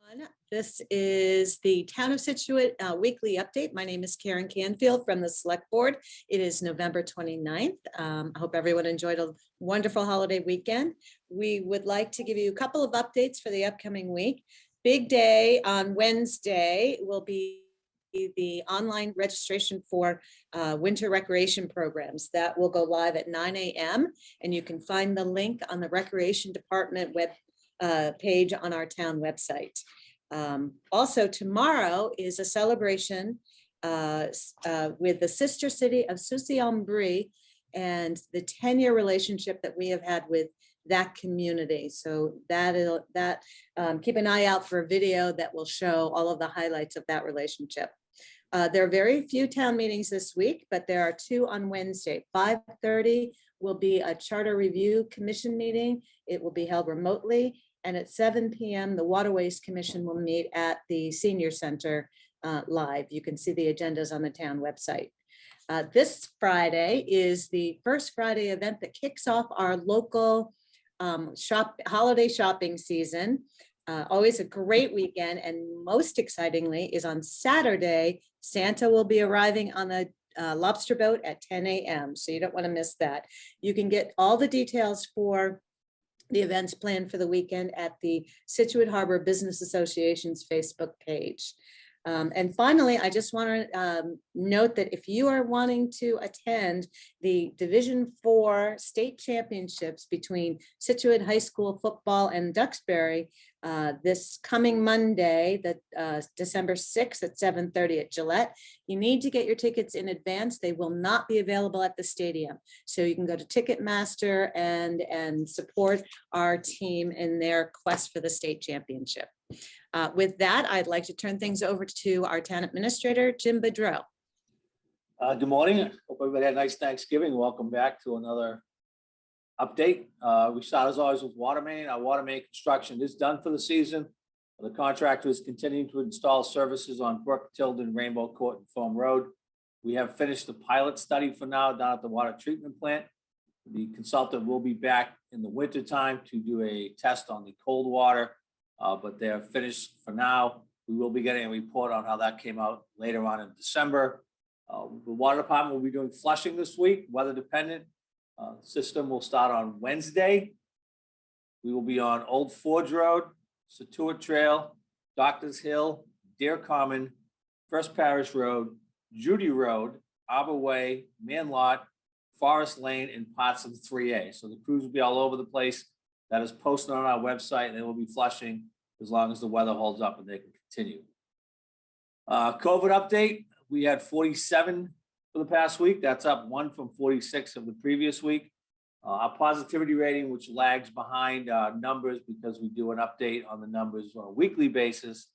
everyone. This is the Town of Scituate weekly update. My name is Karen Canfield from the Select Board. It is November 29th. I hope everyone enjoyed a wonderful holiday weekend. We would like to give you a couple of updates for the upcoming week. Big day on Wednesday will be the online registration for winter recreation programs. That will go live at 9 a.m. and you can find the link on the Recreation Department web page on our town website. Also tomorrow is a celebration with the sister city of Soucy-en-Brie and the 10-year relationship that we have had with that community. So keep an eye out for a video that will show all of the highlights of that relationship. There are very few town meetings this week, but there are two on Wednesday. 5:30 will be a Charter Review Commission meeting. It will be held remotely. And at 7 p.m., the Waterways Commission will meet at the Senior Center live. You can see the agendas on the town website. This Friday is the first Friday event that kicks off our local holiday shopping season. Always a great weekend, and most excitingly is on Saturday, Santa will be arriving on the lobster boat at 10 a.m. So you don't want to miss that. You can get all the details for the events planned for the weekend at the Scituate Harbor Business Association's Facebook page. And finally, I just want to note that if you are wanting to attend the Division IV state championships between Scituate High School football and Duxbury this coming Monday, December 6th at 7:30 at Gillette, you need to get your tickets in advance. They will not be available at the stadium. So you can go to Ticketmaster and support our team in their quest for the state championship. With that, I'd like to turn things over to our town administrator, Jim Bedreau. Good morning. Hope everybody had a nice Thanksgiving. Welcome back to another update. We start as always with water main. Our water main construction is done for the season. The contractor is continuing to install services on Burkett, Tilden, Rainbow Court, and Foam Road. We have finished the pilot study for now down at the water treatment plant. The consultant will be back in the winter time to do a test on the cold water. But they're finished for now. We will be getting a report on how that came out later on in December. The water department will be doing flushing this week, weather dependent. System will start on Wednesday. We will be on Old Forge Road, Scituate Trail, Doctors Hill, Deer Common, First Parish Road, Judy Road, Arbor Way, Manlot, Forest Lane, and parts of 3A. So the crews will be all over the place. That is posted on our website, and they will be flushing as long as the weather holds up and they can continue. COVID update, we had 47 for the past week. That's up 1 from 46 of the previous week. Our positivity rating, which lags behind numbers because we do an update on the numbers on a weekly basis,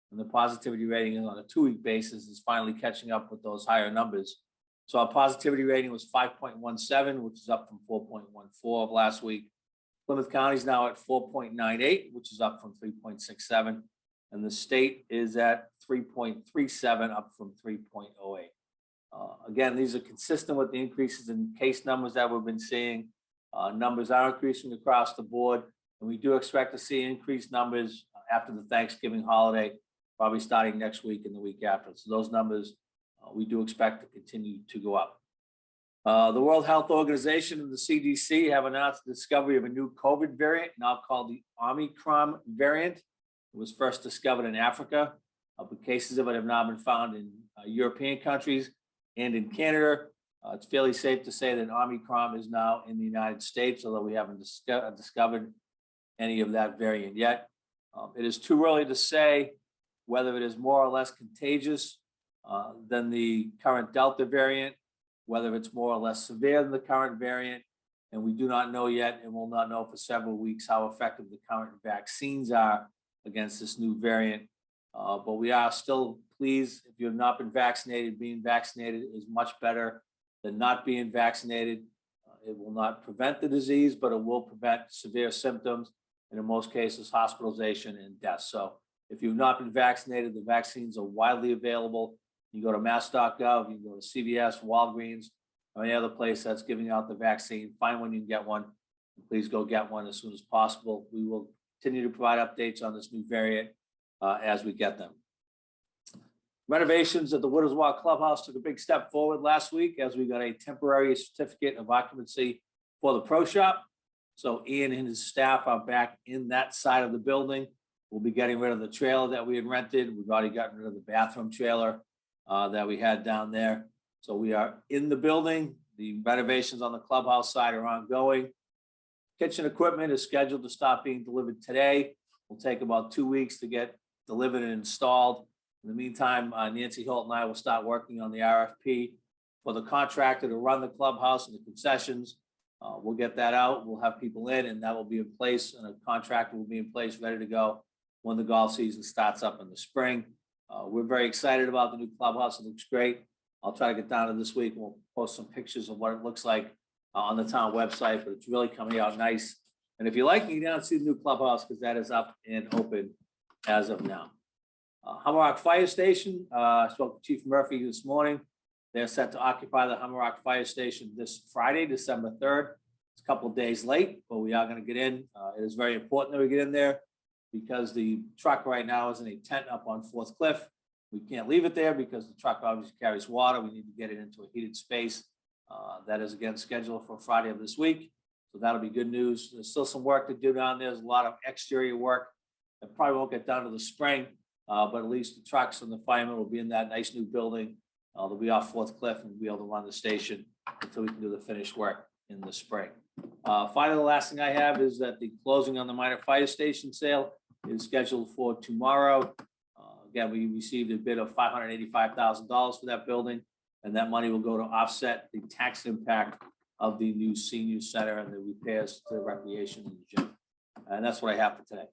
and the positivity rating is on a 2-week basis, is finally catching up with those higher numbers. So our positivity rating was 5.17, which is up from 4.14 of last week. Plymouth County is now at 4.98, which is up from 3.67. And the state is at 3.37, up from 3.08. Again, these are consistent with the increases in case numbers that we've been seeing. Numbers are increasing across the board, and we do expect to see increased numbers after the Thanksgiving holiday, probably starting next week and the week after. So those numbers we do expect to continue to go up. The World Health Organization and the CDC have announced the discovery of a new COVID variant, now called the Omicron variant. It was first discovered in Africa, but cases of it have now been found in European countries and in Canada. It's fairly safe to say that Omicron is now in the United States, although we haven't discovered any of that variant yet. It is too early to say whether it is more or less contagious than the current Delta variant, whether it's more or less severe than the current variant, and we do not know yet, and will not know for several weeks how effective the current vaccines are against this new variant. But we are still pleased. If you have not been vaccinated, being vaccinated is much better than not being vaccinated. It will not prevent the disease, but it will prevent severe symptoms, and in most cases, hospitalization and death. So if you've not been vaccinated, the vaccines are widely available. You go to mass.gov, you go to CVS, Walgreens, or any other place that's giving out the vaccine. Find when you can get one. Please go get one as soon as possible. We will continue to provide updates on this new variant as we get them. Renovations at the Wooders Walk Clubhouse took a big step forward last week as we got a temporary certificate of occupancy for the pro shop. So Ian and his staff are back in that side of the building. We'll be getting rid of the trailer that we had rented. We've already gotten rid of the bathroom trailer that we had down there. So we are in the building. The renovations on the clubhouse side are ongoing. Kitchen equipment is scheduled to start being delivered today. Will take about 2 weeks to get delivered and installed. In the meantime, Nancy Holt and I will start working on the RFP for the contractor to run the clubhouse and the concessions. We'll get that out. We'll have people in, and that will be in place, and a contractor will be in place, ready to go when the golf season starts up in the spring. We're very excited about the new clubhouse. It looks great. I'll try to get down to this week. We'll post some pictures of what it looks like on the town website, but it's really coming out nice. And if you like, you can down see the new clubhouse because that is up and open as of now. Hamarak Fire Station, I spoke to Chief Murphy this morning. They're set to occupy the Hamarak Fire Station this Friday, December 3rd. It's a couple of days late, but we are going to get in. It is very important that we get in there because the truck right now is in a tent up on Fourth Cliff. We can't leave it there because the truck obviously carries water. We need to get it into a heated space. That is again scheduled for Friday of this week. So that'll be good news. There's still some work to do down there. There's a lot of exterior work that probably won't get done to the spring, but at least the trucks and the firemen will be in that nice new building. They'll be off Fourth Cliff and be able to run the station until we can do the finished work in the spring. Finally, the last thing I have is that the closing on the minor fire station sale is scheduled for tomorrow. Again, we received a bid of $585,000 for that building, and that money will go to offset the tax impact of the new senior center and the repairs to the recreation in the gym. And that's what I have for today.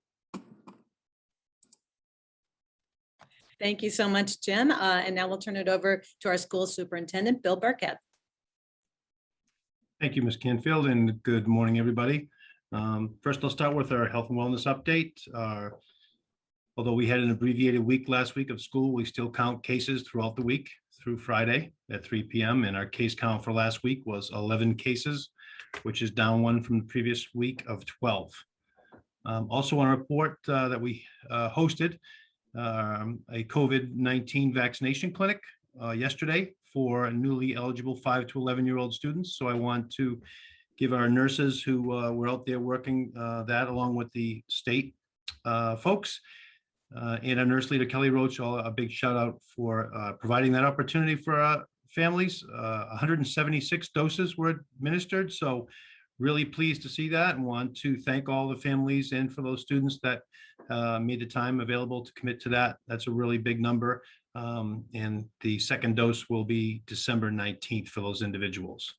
Thank you so much, Jim. And now we'll turn it over to our school superintendent, Bill Burkett. Thank you, Ms. Canfield, and good morning, everybody. First, I'll start with our health and wellness update. Although we had an abbreviated week last week of school, we still count cases throughout the week through Friday at 3 p.m. And our case count for last week was 11 cases, which is down one from the previous week of 12. Also on a report that we hosted a COVID-19 vaccination clinic yesterday for newly eligible 5 to 11-year-old students. So I want to give our nurses who were out there working that along with the state folks and our nurse leader, Kelly Roach, a big shout out for providing that opportunity for families. 176 doses were administered. So really pleased to see that and want to thank all the families and for those students that made the time available to commit to that. That's a really big number. And the second dose will be December 19th for those individuals.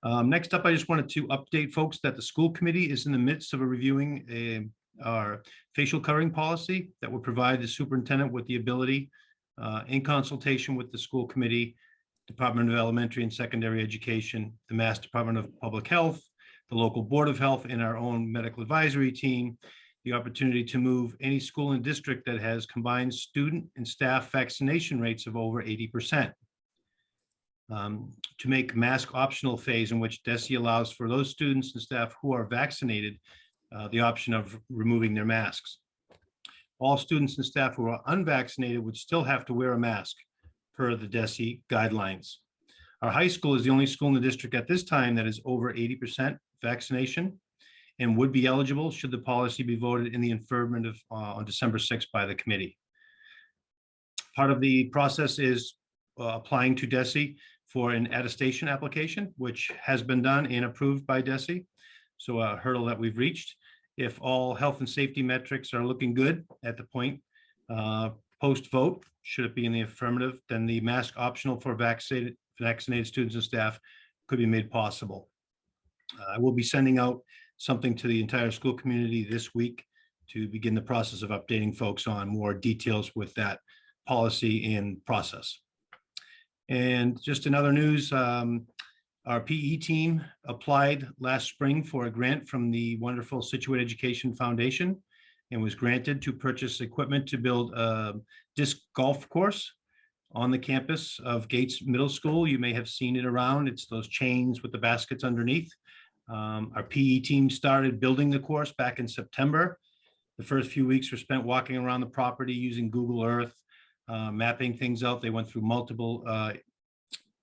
Next up, I just wanted to update folks that the school committee is in the midst of reviewing our facial covering policy that will provide the superintendent with the ability in consultation with the school committee, Department of Elementary and Secondary Education, the Mass Department of Public Health, the local Board of Health, and our own medical advisory team, the opportunity to move any school and district that has combined student and staff vaccination rates of over 80%. To make mask optional phase in which DESE allows for those students and staff who are vaccinated the option of removing their masks. All students and staff who are unvaccinated would still have to wear a mask per the DESE guidelines. Our high school is the only school in the district at this time that is over 80% vaccination and would be eligible should the policy be voted in the affirmative on December 6th by the committee. Part of the process is applying to DESE for an attestation application, which has been done and approved by DESE. So a hurdle that we've reached. If all health and safety metrics are looking good at the point post-vote, should it be in the affirmative, then the mask optional for vaccinated students and staff could be made possible. I will be sending out something to the entire school community this week to begin the process of updating folks on more details with that policy and process. And just in other news, our PE team applied last spring for a grant from the wonderful Scituate Education Foundation and was granted to purchase equipment to build a disc golf course on the campus of Gates Middle School. You may have seen it around. It's those chains with the baskets underneath. Our PE team started building the course back in September. The first few weeks were spent walking around the property using Google Earth, mapping things out. They went through multiple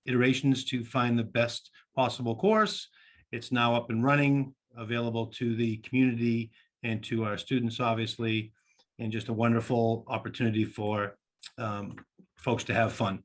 iterations to find the best possible course. It's now up and running, available to the community and to our students, obviously, and just a wonderful opportunity for folks to have fun,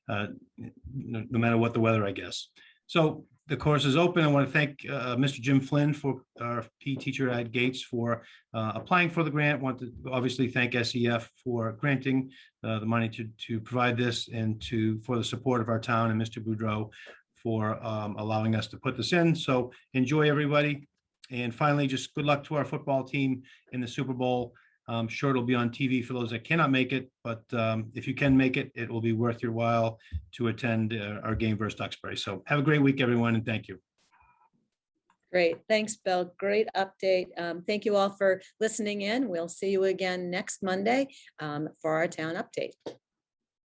no matter what the weather, I guess. So the course is open. I want to thank Mr. Jim Flynn, for our PE teacher at Gates, for applying for the grant. Want to obviously thank SEF for granting the money to provide this, and for the support of our town, and Mr. Boudreau for allowing us to put this in. So enjoy, everybody. And finally, just good luck to our football team in the Super Bowl. I'm sure it'll be on TV for those that cannot make it, but if you can make it, it will be worth your while to attend our game versus Duxbury. So have a great week, everyone, and thank you. Great. Thanks, Bill. Great update. Thank you all for listening in. We'll see you again next Monday for our town update.